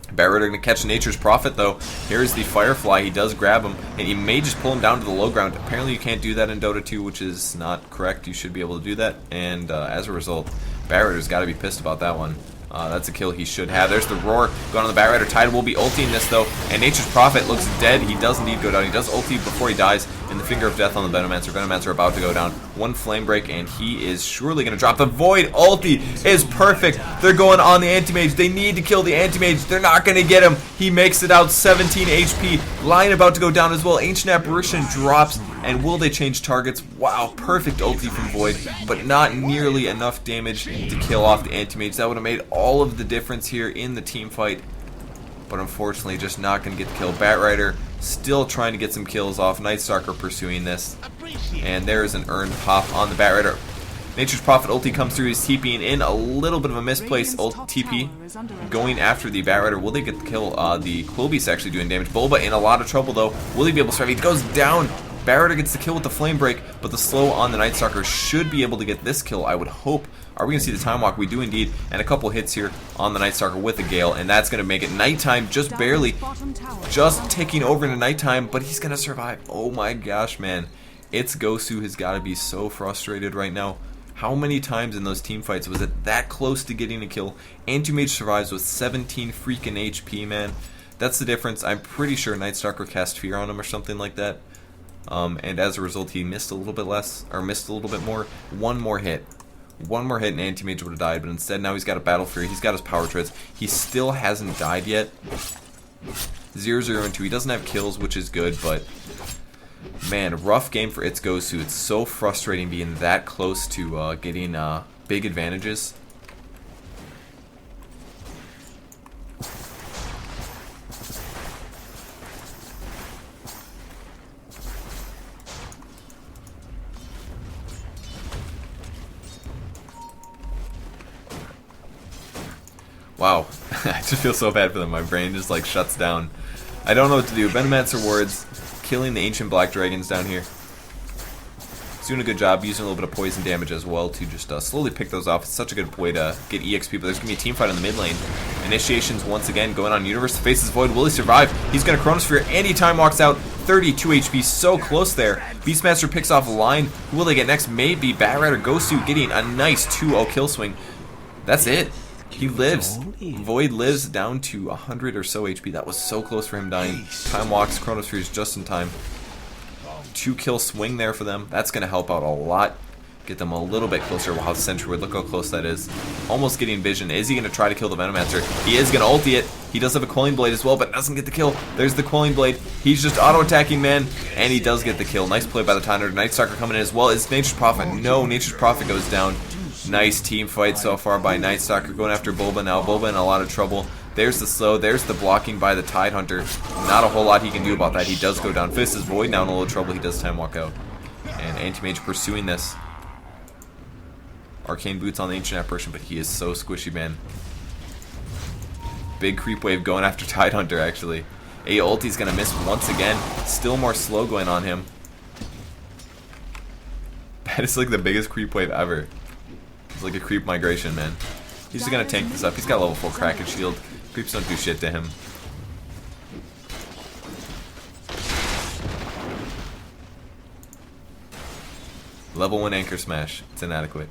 Batrider going to catch Nature's Prophet, though. Here's the Firefly. He does grab him, and he may just pull him down to the low ground. Apparently you can't do that in Dota 2, which is not correct. You should be able to do that, and as a result, Batrider's got to be pissed about that one. That's a kill he should have. There's the Roar going on the Batrider. Tide will be ulting this, though, and Nature's Prophet looks dead. He does indeed go down. He does ulti before he dies, and the Finger of Death on the Venomancer. Venomancer about to go down. One Flame Break, and he is surely going to drop. The Void ulti is perfect. They're going on the Anti-Mage. They need to kill the Anti-Mage. They're not going to get him. He makes it out 17 HP. Lion about to go down as well. Ancient Apparition drops, and will they change targets? Wow, perfect ulti from Void, but not nearly enough damage to kill off the Anti-Mage. That would have made all of the difference here in the team fight, but unfortunately just not going to get the kill. Batrider still trying to get some kills off. Night Stalker pursuing this, and there's an Urn pop on the Batrider. Nature's Prophet ulti comes through. He's TPing in a little bit of a misplaced TP, going after the Batrider. Will they get the kill? The Quillbeast actually doing damage. Bulba in a lot of trouble though. Will he be able to survive? He goes down. Batrider gets the kill with the Flame Break, but the slow on the Night Stalker should be able to get this kill, I would hope. Are we going to see the Time Walk? We do indeed, and a couple hits here on the Night Stalker with the Gale, and that's going to make it nighttime, just barely, just taking over into nighttime, but he's going to survive. Oh my gosh, man. It's GoSu has got to be so frustrated right now. How many times in those team fights was it that close to getting a kill? Anti-Mage survives with 17 freaking HP, man. That's the difference. I'm pretty sure Night Stalker cast Fear on him or something like that. And as a result, he missed a little bit less, or missed a little bit more. One more hit and Anti-Mage would have died, but instead now he's got a Battle Fury, he's got his Power Treads. He still hasn't died yet. 0-0 and 2. He doesn't have kills, which is good, but man, rough game for It's GoSu. It's so frustrating being that close to getting big advantages. Wow, I just feel so bad for them. My brain just like shuts down. I don't know what to do. Venomancer wards, killing the Ancient Black Dragons down here. He's doing a good job, using a little bit of poison damage as well to just slowly pick those off. It's such a good way to get EXP, but there's going to be a team fight in the mid lane. Initiations once again going on. Universe faces Void. Will he survive? He's going to Chronosphere, and he time walks out. 32 HP, so close there. Beastmaster picks off a line. Who will they get next? Maybe Batrider GoSu getting a nice 2-0 kill swing. That's it. He lives. Void lives down to 100 or so HP. That was so close for him dying. Time walks, Chronosphere's just in time. 2-kill swing there for them. That's going to help out a lot. Get them a little bit closer. Wow, Sentry Wood, look how close that is. Almost getting vision. Is he going to try to kill the Venomancer? He is going to ulti it. He does have a Quelling Blade as well, but doesn't get the kill. There's the Quelling Blade. He's just auto-attacking, man, and he does get the kill. Nice play by the Tidehunter. Night Stalker coming in as well. Is Nature's Prophet? No, Nature's Prophet goes down. Nice team fight so far by Night Stalker going after Bulba now. Bulba in a lot of trouble. There's the slow. There's the blocking by the Tidehunter. Not a whole lot he can do about that. He does go down. Fist is Void now in a little trouble. He does time walk out. And Anti-Mage pursuing this. Arcane Boots on the Ancient Apparition, but he is so squishy, man. Big creep wave going after Tidehunter, actually. A ulti's gonna miss once again. Still more slow going on him. That is like the biggest creep wave ever. It's like a creep migration, man. He's just gonna tank this up. He's got level 4 Kraken Shield. Creeps don't do shit to him. Level 1 Anchor Smash. It's inadequate.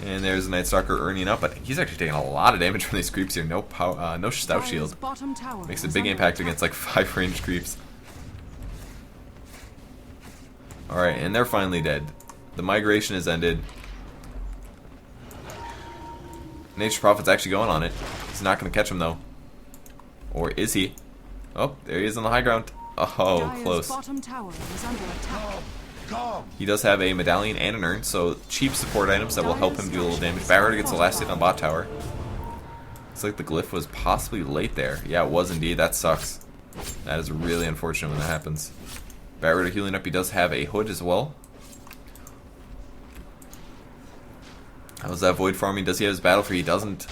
And there's Night Stalker earning up, but he's actually taking a lot of damage from these creeps here. No power, no Stout Shield. Makes a big impact against like 5 range creeps. Alright, and they're finally dead. The migration has ended. Nature's Prophet's actually going on it. He's not going to catch him though. Or is he? Oh, there he is on the high ground. Oh, close. He does have a medallion and an urn, so cheap support items that will help him do a little damage. Barrier gets the last hit on bot tower. Looks like the glyph was possibly late there. Yeah, it was indeed. That sucks. That is really unfortunate when that happens. Barrier healing up. He does have a hood as well. How's that void farming? Does he have his battle for? He doesn't.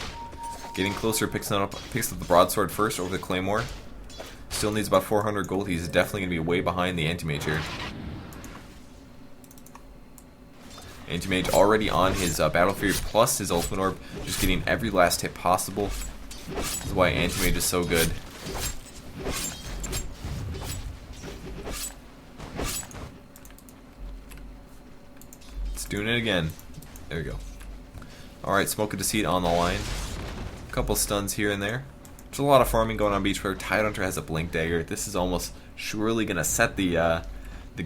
Getting closer, picks up the broadsword first over the claymore. Still needs about 400 gold. He's definitely going to be way behind the Anti-Mage here. Anti-Mage already on his Battle Fury plus his Ultimate Orb, just getting every last hit possible. This is why Anti-Mage is so good. It's doing it again. There we go. Alright, Smoke of Deceit on the line. A couple stuns here and there. There's a lot of farming going on beach where Tidehunter has a Blink Dagger. This is almost surely going to set the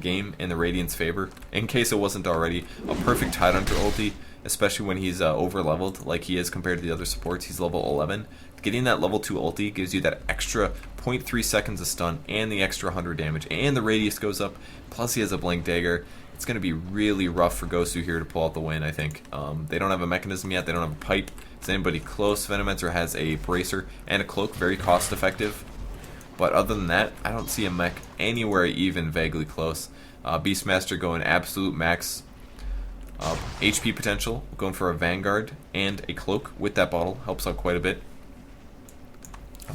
game in the Radiant's favor. In case it wasn't already, a perfect Tidehunter ulti, especially when he's over leveled like he is compared to the other supports. He's level 11. Getting that level 2 ulti gives you that extra 0.3 seconds of stun and the extra 100 damage. And the radius goes up, plus he has a Blink Dagger. It's going to be really rough for GoSu here to pull out the win, I think. They don't have a mechanism yet. They don't have a pipe. Is anybody close? Venomancer has a bracer and a cloak. Very cost effective. But other than that, I don't see a mech anywhere even vaguely close. Beastmaster going absolute max HP potential. Going for a Vanguard and a cloak with that bottle. Helps out quite a bit.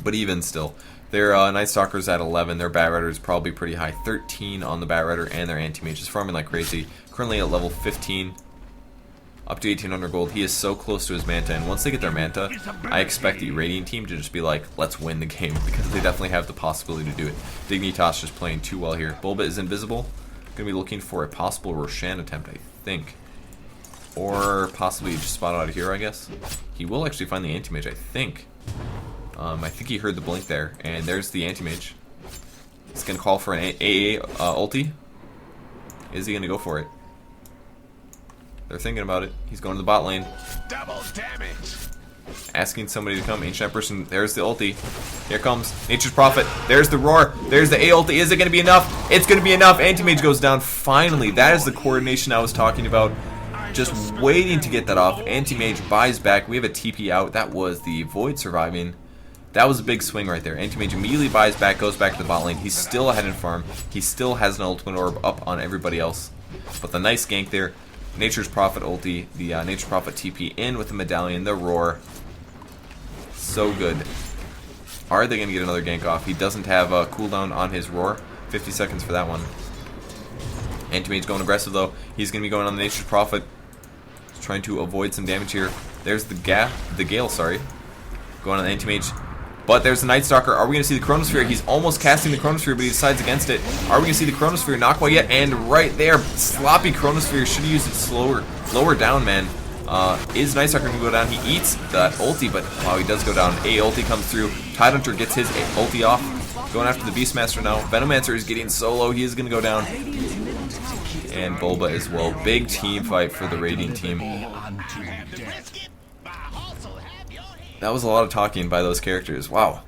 But even still, their Night Stalker's at 11. Their Bat Rider is probably pretty high. 13 on the Bat Rider, and their Anti-Mage is farming like crazy. Currently at level 15. Up to 1800 gold. He is so close to his Manta, and once they get their Manta, I expect the Radiant team to just be like, let's win the game, because they definitely have the possibility to do it. Dignitas just playing too well here. Bulba is invisible. Going to be looking for a possible Roshan attempt, I think. Or possibly just spot out of here, I guess. He will actually find the Anti-Mage, I think. I think he heard the blink there, and there's the Anti-Mage. He's going to call for an AA ulti. Is he going to go for it? They're thinking about it. He's going to the bot lane. Double damage. Asking somebody to come. Ancient Person. There's the ulti. Here comes Nature's Prophet. There's the roar. There's the A ulti. Is it going to be enough? It's going to be enough. Anti-Mage goes down. Finally. That is the coordination I was talking about. Just waiting to get that off. Anti-Mage buys back. We have a TP out. That was the Void surviving. That was a big swing right there. Anti-Mage immediately buys back, goes back to the bot lane. He's still ahead in farm. He still has an Ultimate Orb up on everybody else. But the nice gank there. Nature's Prophet ulti. The Nature's Prophet TP in with the medallion. The roar. So good. Are they going to get another gank off? He doesn't have a cooldown on his roar. 50 seconds for that one. Anti-Mage going aggressive though. He's going to be going on the Nature's Prophet. Trying to avoid some damage here. There's the Gale, sorry. Going on the Anti-Mage. But there's the Night Stalker. Are we going to see the Chronosphere? He's almost casting the Chronosphere, but he decides against it. Are we going to see the Chronosphere? Not quite yet. And right there, sloppy Chronosphere. Should have used it lower down, man. Is Night Stalker going to go down? He eats that ulti, but wow, he does go down. A ulti comes through. Tidehunter gets his ulti off. Going after the Beastmaster now. Venomancer is getting so low. He is going to go down. And Bulba as well. Big team fight for the Radiant team. That was a lot of talking by those characters. Wow.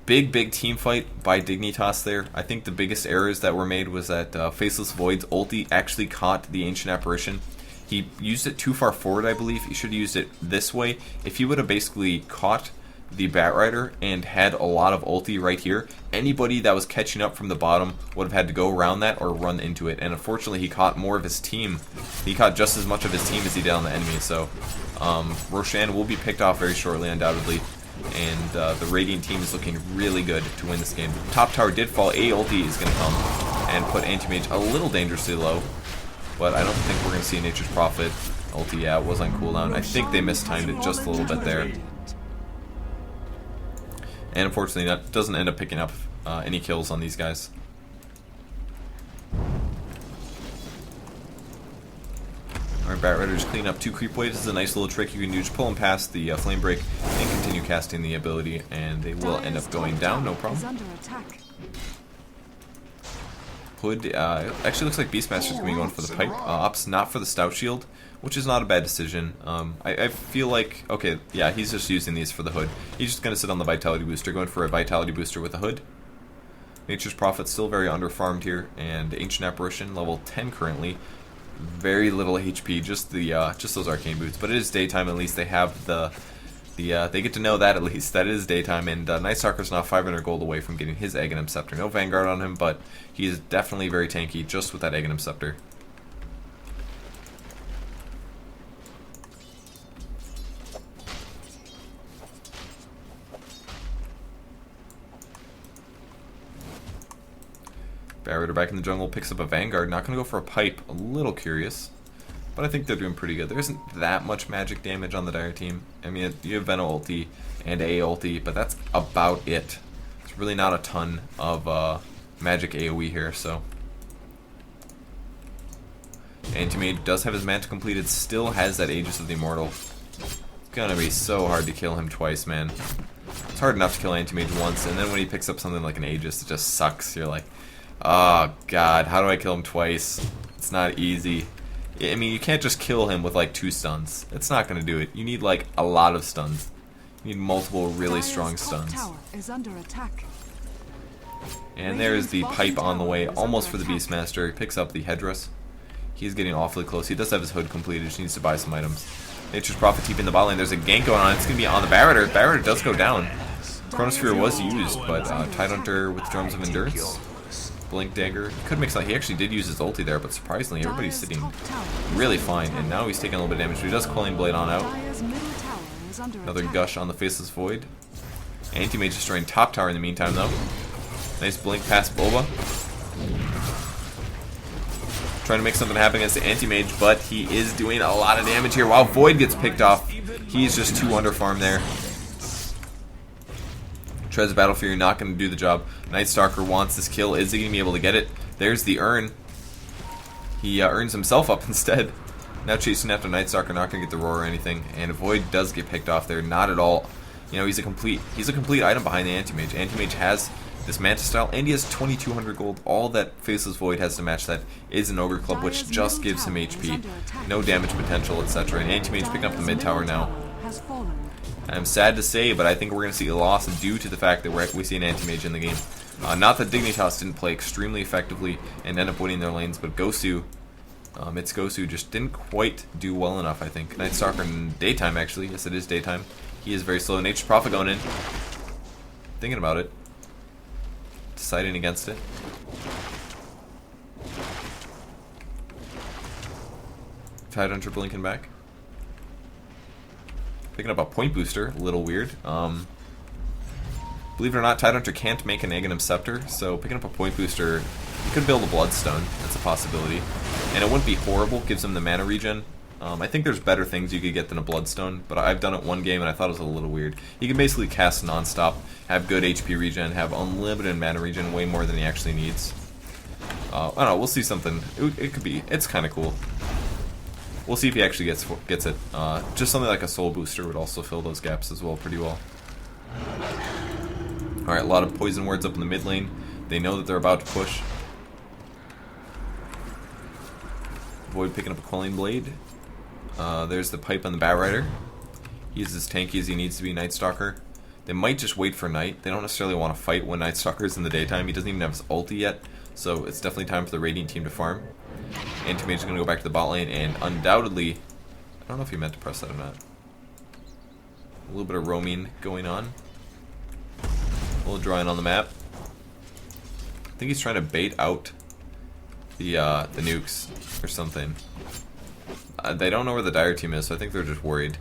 Big team fight by Dignitas there. I think the biggest errors that were made was that Faceless Void's ulti actually caught the Ancient Apparition. He used it too far forward, I believe. He should have used it this way. If he would have basically caught the Batrider and had a lot of ulti right here, anybody that was catching up from the bottom would have had to go around that or run into it. And unfortunately, he caught more of his team. He caught just as much of his team as he did on the enemy. So Roshan will be picked off very shortly, undoubtedly. And the Radiant team is looking really good to win this game. Top tower did fall. A ulti is going to come and put Anti-Mage a little dangerously low. But I don't think we're going to see a Nature's Prophet ulti. Yeah, it was on cooldown. I think they mistimed it just a little bit there. And unfortunately, that doesn't end up picking up any kills on these guys. Alright, Batrider just clean up 2 creep waves. This is a nice little trick you can do. Just pull them past the Flame Break and continue casting the ability, and they will end up going down, no problem. Hood actually looks like Beastmaster's going to be going for the pipe. Opts not for the Stout Shield, which is not a bad decision. I feel like, okay, yeah, he's just using these for the Hood. He's just going to sit on the Vitality Booster, going for a Vitality Booster with a Hood. Nature's Prophet still very underfarmed here, and Ancient Apparition, level 10 currently. Very little HP, just those Arcane Boots. But it is daytime, at least they have they get to know that at least. That is daytime, and Night Stalker's now 500 gold away from getting his Aghanim Scepter. No Vanguard on him, but he is definitely very tanky just with that Aghanim Scepter. Batrider back in the jungle, picks up a Vanguard. Not going to go for a pipe. A little curious. But I think they're doing pretty good. There isn't that much magic damage on the Dire team. I mean, you have Venom ulti and A ulti, but that's about it. It's really not a ton of magic AoE here, so. Anti-Mage does have his Manta completed, still has that Aegis of the Immortal. It's gonna be so hard to kill him twice, man. It's hard enough to kill Anti-Mage once, and then when he picks up something like an Aegis, it just sucks. You're like, oh god, how do I kill him twice? It's not easy. I mean, you can't just kill him with like 2 stuns. It's not going to do it. You need like a lot of stuns. You need multiple really strong stuns. And there is the pipe on the way, almost for the Beastmaster. He picks up the Headdress. He's getting awfully close. He does have his Hood completed. Just needs to buy some items. Nature's Prophet TP in the bot lane. There's a gank going on. It's going to be on the Batrider. Batrider does go down. Chronosphere was used, but Tidehunter with Drums of Endurance. Blink Dagger. He could mix that. He actually did use his ulti there, but surprisingly, everybody's sitting really fine. And now he's taking a little bit of damage, but he does Quelling Blade on out. Another Gush on the Faceless Void. Anti-Mage destroying top tower in the meantime, though. Nice blink past Boba. Trying to make something happen against the Anti-Mage, but he is doing a lot of damage here. While Void gets picked off, he's just too underfarmed there. Trez Battle Fury not going to do the job. Night Stalker wants this kill. Is he going to be able to get it? There's the urn. He earns himself up instead. Now chasing after Night Stalker, not going to get the roar or anything. And Void does get picked off there. Not at all. You know, he's a complete item behind the Anti-Mage. Anti-Mage has this Manta style, and he has 2,200 gold. All that Faceless Void has to match that is an Ogre Club, which just gives him HP. No damage potential, etc. And Anti-Mage picking up the mid tower now. I'm sad to say, but I think we're going to see a loss due to the fact that we see an Anti-Mage in the game. Not that Dignitas didn't play extremely effectively and end up winning their lanes, but GoSu, it's GoSu, just didn't quite do well enough, I think. Night Stalker in daytime, actually. Yes, it is daytime. He is very slow. Nature's Prophet going in. Thinking about it. Deciding against it. Tidehunter blinking back. Picking up a point booster, a little weird. Believe it or not, Tidehunter can't make an Aghanim Scepter, so picking up a point booster, you could build a Bloodstone. That's a possibility. And it wouldn't be horrible, gives him the mana regen. I think there's better things you could get than a Bloodstone, but I've done it one game and I thought it was a little weird. He can basically cast non-stop, have good HP regen, have unlimited mana regen, way more than he actually needs. I don't know, we'll see something. It could be, it's kind of cool. We'll see if he actually gets it. Just something like a Soul Booster would also fill those gaps as well pretty well. Alright, a lot of poison wards up in the mid lane. They know that they're about to push. Void picking up a Quelling Blade. There's the pipe on the Batrider. He's as tanky as he needs to be, Night Stalker. They might just wait for night. They don't necessarily want to fight when Night Stalker is in the daytime. He doesn't even have his ulti yet, so it's definitely time for the Radiant team to farm. Anti-Mage is going to go back to the bot lane, and undoubtedly, I don't know if he meant to press that or not. A little bit of roaming going on. A little drawing on the map. I think he's trying to bait out the nukes or something. They don't know where the Dire team is, so I think they're just worried.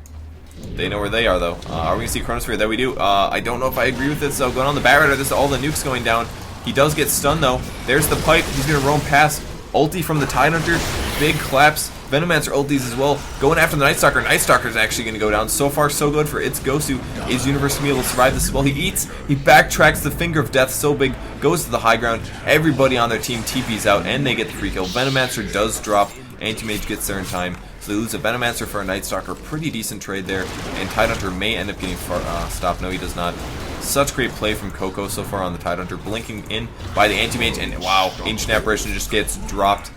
They know where they are, though. Are we going to see Chronosphere? There we do. I don't know if I agree with this, though. Going on the Bat Rider, this is all the nukes going down. He does get stunned, though. There's the pipe. He's going to roam past. Ulti from the Tidehunter. Big claps. Venomancer ultis as well. Going after the Night Stalker. Night Stalker is actually going to go down. So far, so good for its GoSu. Is Universe going to be able to survive this as well? He eats. He backtracks. The Finger of Death so big. Goes to the high ground. Everybody on their team TP's out, and they get the free kill. Venomancer does drop. Anti-Mage gets there in time. So they lose a Venomancer for a Night Stalker. Pretty decent trade there. And Tidehunter may end up getting stopped. No, he does not. Such great play from Coco so far on the Tidehunter. Blinking in by the Anti-Mage. And wow, Ancient Apparition just gets dropped.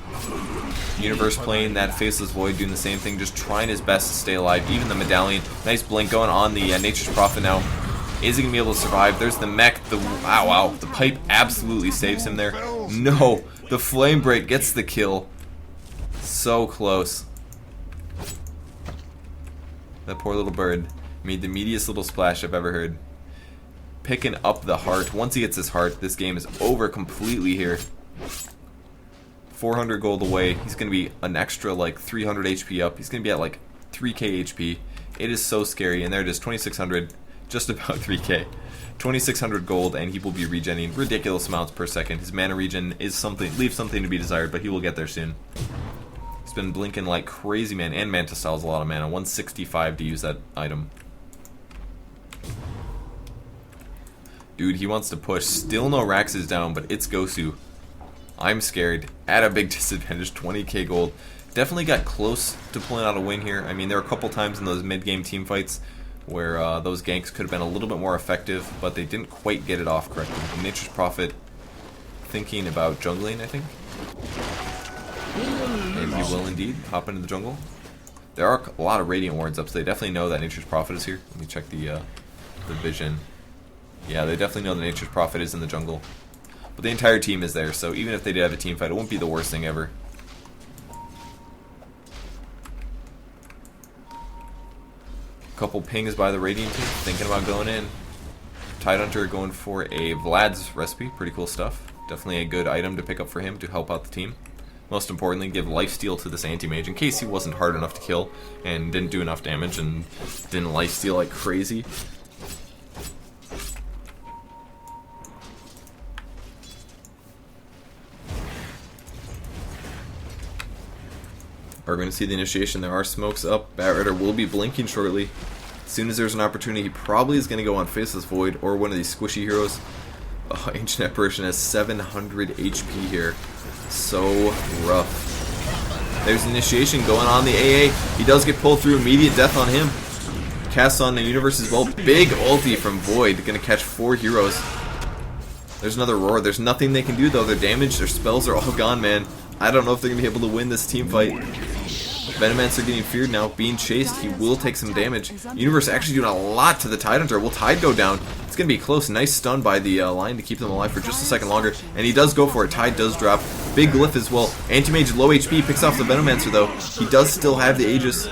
Universe playing that Faceless Void, doing the same thing. Just trying his best to stay alive. Even the Medallion. Nice blink going on the Nature's Prophet now. Is he going to be able to survive? There's the mech. Wow. The pipe absolutely saves him there. No. The Flame Break gets the kill. So close. That poor little bird made the meatiest little splash I've ever heard. Picking up the heart. Once he gets his heart, this game is over completely here. 400 gold away. He's going to be an extra like 300 HP up. He's going to be at like 3k HP. It is so scary. And there it is, 2600. Just about 3k. 2600 gold, and he will be regenerating ridiculous amounts per second. His mana regen is leaves something to be desired, but he will get there soon. He's been blinking like crazy, man, and Manta Style's a lot of mana. 165 to use that item. Dude, he wants to push. Still no Rax is down, but it's GoSu. I'm scared. At a big disadvantage, 20k gold. Definitely got close to pulling out a win here. I mean, there were a couple times in those mid-game team fights where those ganks could have been a little bit more effective, but they didn't quite get it off correctly. Nature's Prophet thinking about jungling, I think. And he will indeed hop into the jungle. There are a lot of Radiant wards up, so they definitely know that Nature's Prophet is here. Let me check the vision. Yeah, they definitely know that Nature's Prophet is in the jungle. But the entire team is there, so even if they did have a team fight, it wouldn't be the worst thing ever. Couple pings by the Radiant team, thinking about going in. Tidehunter going for a Vlad's recipe, pretty cool stuff. Definitely a good item to pick up for him to help out the team. Most importantly, give lifesteal to this Anti-Mage in case he wasn't hard enough to kill and didn't do enough damage and didn't lifesteal like crazy. We're going to see the initiation. There are smokes up. Bat Rider will be blinking shortly. As soon as there's an opportunity, he probably is going to go on Faceless Void or one of these squishy heroes. Oh, Ancient Apparition has 700 HP here. So rough. There's initiation going on the AA. He does get pulled through. Immediate death on him. Casts on the Universe as well. Big ulti from Void. Going to catch 4 heroes. There's another Roar. There's nothing they can do though. Their damage, their spells are all gone, man. I don't know if they're going to be able to win this team fight. Venomancer getting feared now, being chased. He will take some damage. Universe actually doing a lot to the Tidehunter. Will Tide go down? It's going to be close. Nice stun by the line to keep them alive for just a second longer. And he does go for it. Tide does drop. Big glyph as well. Anti-Mage low HP. Picks off the Venomancer though. He does still have the Aegis.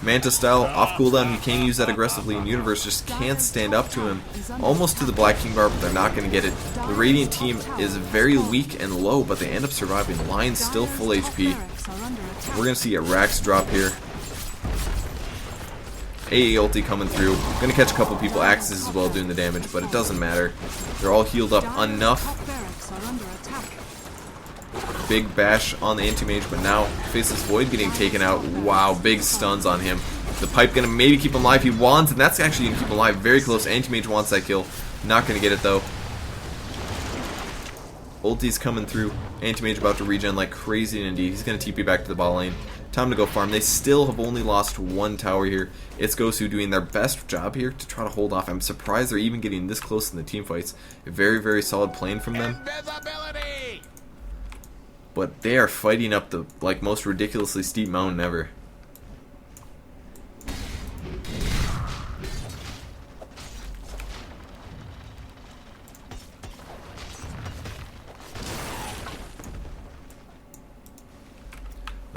Manta Style off cooldown. He can use that aggressively, and Universe just can't stand up to him. Almost to the Black King Bar, but they're not going to get it. The Radiant team is very weak and low, but they end up surviving. Lion's still full HP. We're going to see a Rax drop here. AA ulti coming through. Going to catch a couple people. Axes as well doing the damage, but it doesn't matter. They're all healed up enough. Big bash on the Anti-Mage, but now Faceless Void getting taken out. Wow, big stuns on him. The pipe gonna maybe keep him alive. He wants, and that's actually gonna keep him alive. Very close. Anti-Mage wants that kill. Not gonna get it though. Ulti's coming through. Anti-Mage about to regen like crazy, and indeed he's gonna TP back to the bot lane. Time to go farm. They still have only lost 1 tower here. It's GoSu doing their best job here to try to hold off. I'm surprised they're even getting this close in the team fights. A very, very solid playing from them. Invisibility! But they are fighting up the most ridiculously steep mountain ever.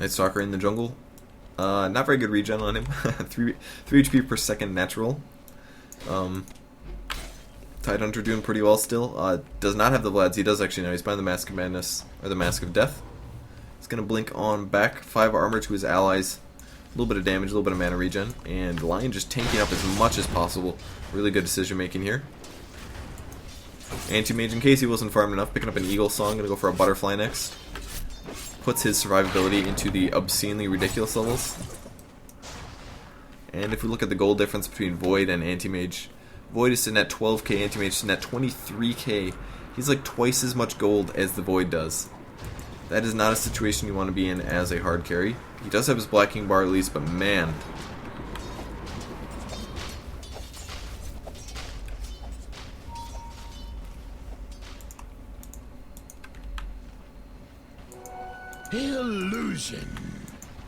Night Stalker in the jungle. Not very good regen on him. 3 HP per second natural. Tide Hunter doing pretty well still. Does not have the Vlads. He does actually now. He's behind the Mask of Madness, or the Mask of Death. He's going to blink on back. 5 armor to his allies. A little bit of damage, a little bit of mana regen. And Lion just tanking up as much as possible. Really good decision making here. Anti-Mage, in case he wasn't farmed enough, picking up an Eagle Song. Going to go for a Butterfly next. Puts his survivability into the obscenely ridiculous levels. And if we look at the gold difference between Void and Anti-Mage, Void is sitting at 12k, Anti-Mage is sitting at 23k. He's like twice as much gold as the Void does. That is not a situation you want to be in as a hard carry. He does have his Black King bar at least, but man.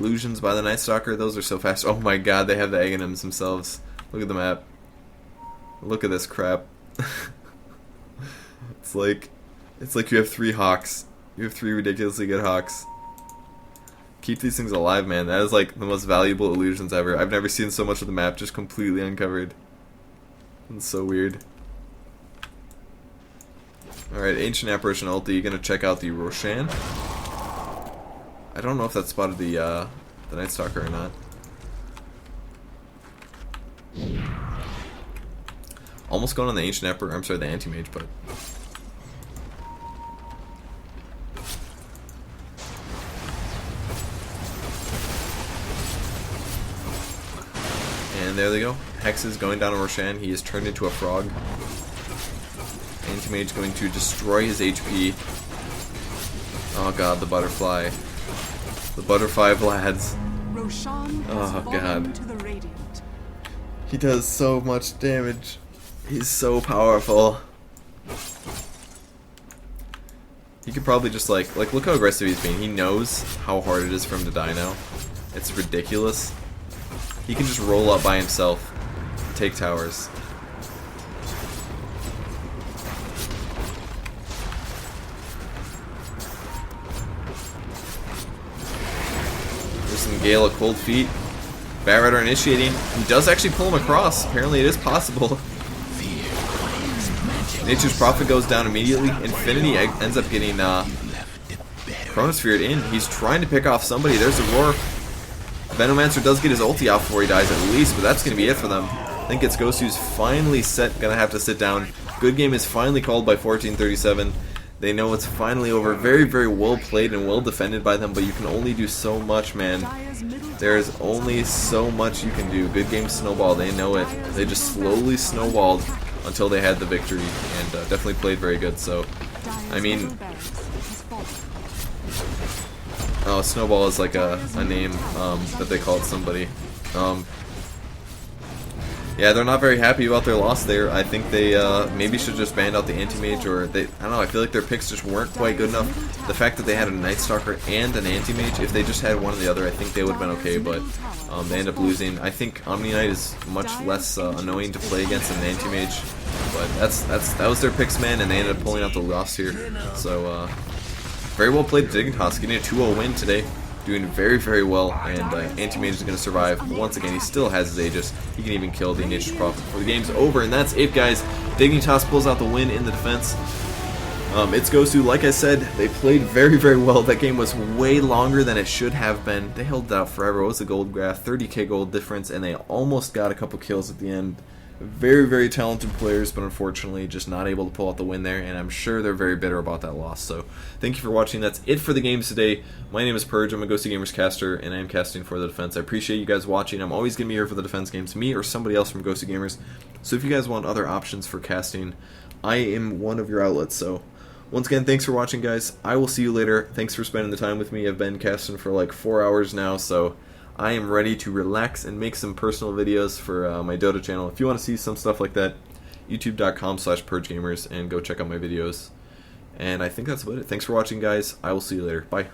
Illusions by the Night Stalker, those are so fast. Oh my god, they have the Aghanims themselves. Look at the map. Look at this crap. It's like you have 3 Hawks. You have 3 ridiculously good Hawks. Keep these things alive, man. That is like the most valuable illusions ever. I've never seen so much of the map just completely uncovered. It's so weird. Alright, Ancient Apparition ulti, gonna check out the Roshan. I don't know if that spotted the Night Stalker or not. Almost going on the Ancient Emperor, I'm sorry, the Anti-Mage, but... And there they go. Hex is going down on Roshan. He is turned into a frog. Anti-Mage going to destroy his HP. Oh god, the butterfly. The butterfly Vlads. Oh god. He does so much damage. He's so powerful. He could probably just like look how aggressive he's being. He knows how hard it is for him to die now. It's ridiculous. He can just roll up by himself, take towers. There's some Gale of Cold Feet. Bat Rider initiating. He does actually pull him across. Apparently it is possible. Nature's Prophet goes down immediately. Infinity ends up getting Chronosphered in. He's trying to pick off somebody. There's a Roar. Venomancer does get his ulti out before he dies at least, but that's going to be it for them. I think it's GoSu's finally gonna have to sit down. Good game is finally called by 1437. They know it's finally over. Very, very well played and well defended by them, but you can only do so much, man. There's only so much you can do. Good game snowball, they know it. They just slowly snowballed until they had the victory, and definitely played very good. So, I mean, oh, Snowball is like a name that they called somebody. Yeah, they're not very happy about their loss there. I think they maybe should just ban out the Anti-Mage, or I don't know, I feel like their picks just weren't quite good enough. The fact that they had a Night Stalker and an Anti-Mage, if they just had one or the other, I think they would have been okay, but they end up losing. I think Omni Knight is much less annoying to play against than an Anti-Mage, but that was their picks, man, and they ended up pulling out the loss here. So, very well played, Dignitas, getting a 2-0 win today. Doing very, very well, and Anti-Mage is going to survive. But once again, he still has his Aegis. He can even kill the Nature's Prophet before the game's over, and that's it, guys. Dignitas pulls out the win in the defense. It's GoSu. Like I said, they played very, very well. That game was way longer than it should have been. They held it out forever. What was the gold graph? 30k gold difference, and they almost got a couple kills at the end. Very, very talented players, but unfortunately just not able to pull out the win there, and I'm sure they're very bitter about that loss. So thank you for watching. That's it for the games today. My name is Purge. I'm a GoSu Gamers caster, and I am casting for the defense. I appreciate you guys watching. I'm always going to be here for the defense games, me or somebody else from GoSu Gamers. So if you guys want other options for casting, I am one of your outlets. So once again, thanks for watching, guys. I will see you later. Thanks for spending the time with me. I've been casting for like 4 hours now, so I am ready to relax and make some personal videos for my Dota channel. If you want to see some stuff like that, youtube.com/PurgeGamers, and go check out my videos. And I think that's about it. Thanks for watching, guys. I will see you later. Bye.